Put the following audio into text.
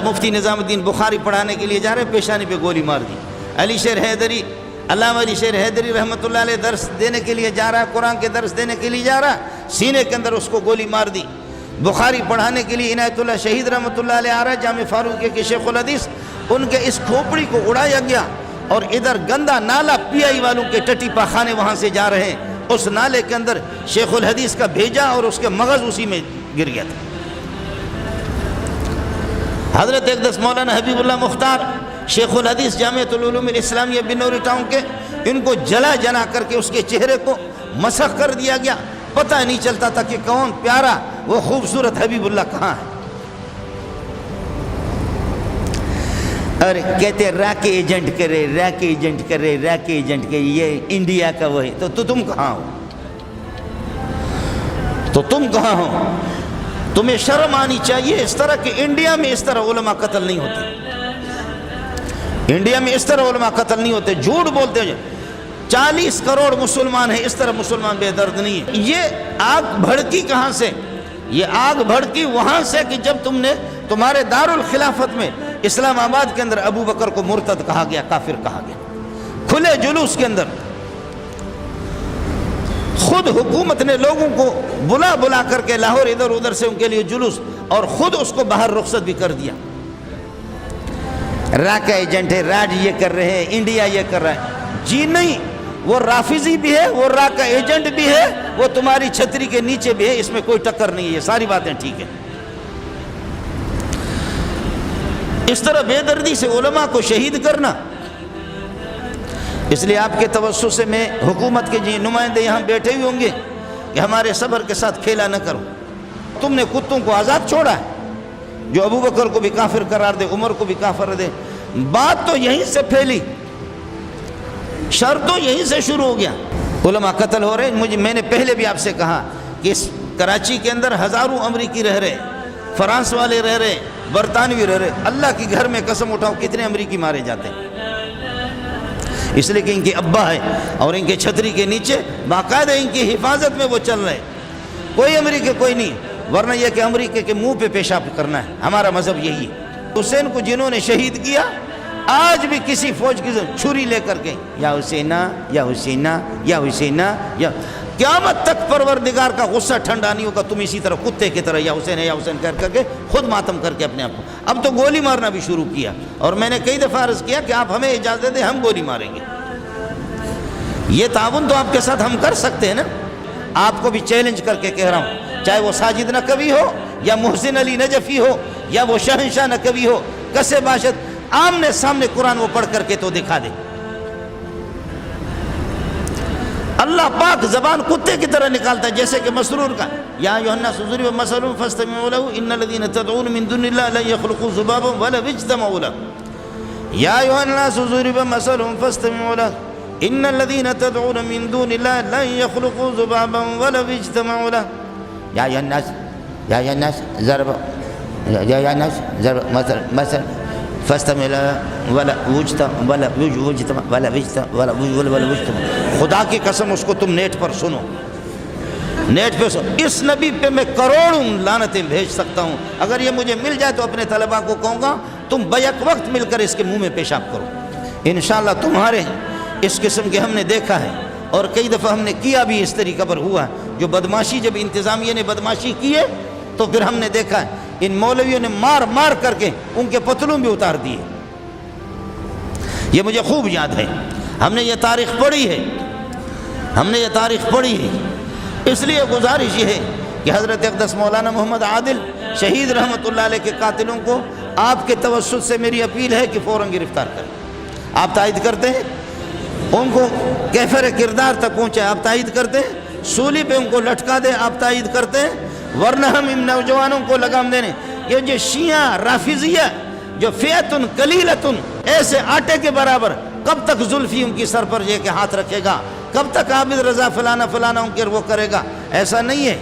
مفتی نظام الدین بخاری پڑھانے کے لیے جا رہے، پیشانی پہ گولی مار دی۔ علی شیر حیدری، علامہ علی شیر حیدری رحمۃ اللہ علیہ درس دینے کے لیے جا رہا ہے، قرآن کے درس دینے کے لیے جا رہا، سینے کے اندر اس کو گولی مار دی۔ بخاری پڑھانے کے لیے عنایت اللہ شہید رحمۃ اللہ علیہ آ رہا ہے، جامع فاروقیہ کے شیخ الحدیث، ان کے اس کھوپڑی کو اڑایا گیا، اور ادھر گندا نالا پی آئی والوں کے ٹٹی پاخانے وہاں سے جا رہے ہیں، اس نالے کے اندر شیخ الحدیث کا بھیجا اور اس کے مغز اسی میں گر گیا تھا۔ حضرت اقدس مولانا حبیب اللہ مختار شیخ الحدیث جامعۃ العلوم الاسلامیہ بنوری ٹاؤن کے، ان کو جلا کر کے اس کے چہرے کو مسخ کر دیا گیا، پتہ نہیں چلتا تھا کہ کون پیارا وہ خوبصورت حبیب اللہ کہاں ہے۔ اور کہتے راکے ایجنٹ کرے، راکے ایجنٹ کرے، راکے ایجنٹ کرے، یہ انڈیا کا وہی، تو تم کہاں ہو؟ تو تم کہاں ہو؟ تمہیں شرم آنی چاہیے اس طرح کہ انڈیا میں اس طرح علماء قتل نہیں ہوتے، انڈیا میں اس طرح علماء قتل نہیں ہوتے، جھوٹ بولتے ہیں۔ 40 کروڑ مسلمان ہیں، اس طرح مسلمان بے درد نہیں ہے۔ یہ آگ بھڑکی کہاں سے؟ یہ آگ بھڑکی وہاں سے کہ جب تمہارے دارالخلافت میں اسلام آباد کے اندر ابو بکر کو مرتد کہا گیا، کافر کہا گیا، کھلے جلوس کے اندر خود حکومت نے لوگوں کو بلا کر کے لاہور ادھر ادھر سے ان کے لیے جلوس، اور خود اس کو باہر رخصت بھی کر دیا۔ را کا ایجنٹ ہے، راج یہ کر رہے ہیں، انڈیا یہ کر رہا ہے، جی نہیں، وہ رافضی بھی ہے، وہ را کا ایجنٹ بھی ہے، وہ تمہاری چھتری کے نیچے بھی ہے، اس میں کوئی ٹکر نہیں ہے، یہ ساری باتیں ٹھیک ہیں۔ اس طرح بے دردی سے علماء کو شہید کرنا، اس لیے آپ کے توسط سے میں حکومت کے جی نمائندے یہاں بیٹھے ہوئے ہوں گے کہ ہمارے صبر کے ساتھ کھیلا نہ کرو۔ تم نے کتوں کو آزاد چھوڑا ہے، جو ابو بکر کو بھی کافر قرار دے، عمر کو بھی کافر دے۔ بات تو یہیں سے پھیلی، شر تو یہیں سے شروع ہو گیا۔ علماء قتل ہو رہے ہیں۔ میں نے پہلے بھی آپ سے کہا کہ اس کراچی کے اندر ہزاروں امریکی رہ رہے، فرانس والے رہ رہے، برطانوی رہ رہے، اللہ کی گھر میں قسم اٹھاؤ کتنے امریکی مارے جاتے ہیں، اس لیے کہ ان کے ابا ہے اور ان کے چھتری کے نیچے باقاعدہ ان کی حفاظت میں وہ چل رہے، کوئی امریکی کوئی نہیں، ورنہ یہ کہ امریکہ کے منہ پہ پیشاب کرنا ہے، ہمارا مذہب یہی ہے۔ حسین کو جنہوں نے شہید کیا، آج بھی کسی فوج کی چھری لے کر کے یا حسینہ یا حسینہ یا حسینہ، یا قیامت تک پروردگار کا غصہ ٹھنڈا نہیں ہوگا۔ تم اسی طرح کتے کی طرح یا حسین کر کے خود ماتم کر کے اپنے آپ کو، اب تو گولی مارنا بھی شروع کیا، اور میں نے کئی دفعہ عرض کیا کہ آپ ہمیں اجازت دیں، ہم گولی ماریں گے۔ یہ تعاون تو آپ کے ساتھ ہم کر سکتے ہیں نا۔ آپ کو بھی چیلنج کر کے کہہ رہا ہوں، چاہے وہ ساجد نقوی ہو یا محسن علی نجفی ہو یا وہ شہنشاہ نقوی ہو، کسے باشد آمنے سامنے قرآن وہ پڑھ کر کے تو دکھا دے۔ اللہ پاک زبان کتے کی طرح نکالتا ہے، جیسے کہ مسرور کا یا ایھا الناس ضرب مثل فاستمعوا له ان الذين تدعون من دون الله لن يخلقوا ذبابا ولو اجتمعوا له یا ایھا الناس ضرب مثل فاستمعوا له ان الذين تدعون من دون الله لن يخلقوا ذبابا ولو اجتمعوا له یا ایھا الناس ضرب مثل فاستمعوا له ولا وجتمع۔ خدا کی قسم اس کو تم نیٹ پر سنو، نیٹ پہ سنو۔ اس نبی پہ میں کروڑوں لعنتیں بھیج سکتا ہوں، اگر یہ مجھے مل جائے تو اپنے طلباء کو کہوں گا تم بیک وقت مل کر اس کے منہ میں پیشاب کرو۔ انشاءاللہ تمہارے اس قسم کے ہم نے دیکھا ہے، اور کئی دفعہ ہم نے کیا بھی، اس طریقہ پر ہوا جو بدماشی، جب انتظامیہ نے بدماشی کی ہے تو پھر ہم نے دیکھا ہے ان مولویوں نے مار کر کے ان کے پتلوں بھی اتار دیے۔ یہ مجھے خوب یاد ہے، ہم نے یہ تاریخ پڑھی ہے، اس لیے گزارش یہ ہے کہ حضرت اقدس مولانا محمد عادل شہید رحمۃ اللہ علیہ کے قاتلوں کو آپ کے توسط سے میری اپیل ہے کہ فوراً گرفتار کریں۔ آپ تائید کرتے ہیں؟ ان کو کیفر کردار تک پہنچائے، آپ تائید کرتے ہیں؟ سولی پہ ان کو لٹکا دیں، آپ تائید کرتے ہیں؟ ورنہ ہم ان نوجوانوں کو لگام دینے، یہ جو شیعہ رافضیہ جو فئتن قلیلتن، ایسے آٹے کے برابر، کب تک زلفی ان کی سر پر یہ کہ ہاتھ رکھے گا؟ کب تک عابد رضا فلانا ان کے وہ کرے گا؟ ایسا نہیں ہے۔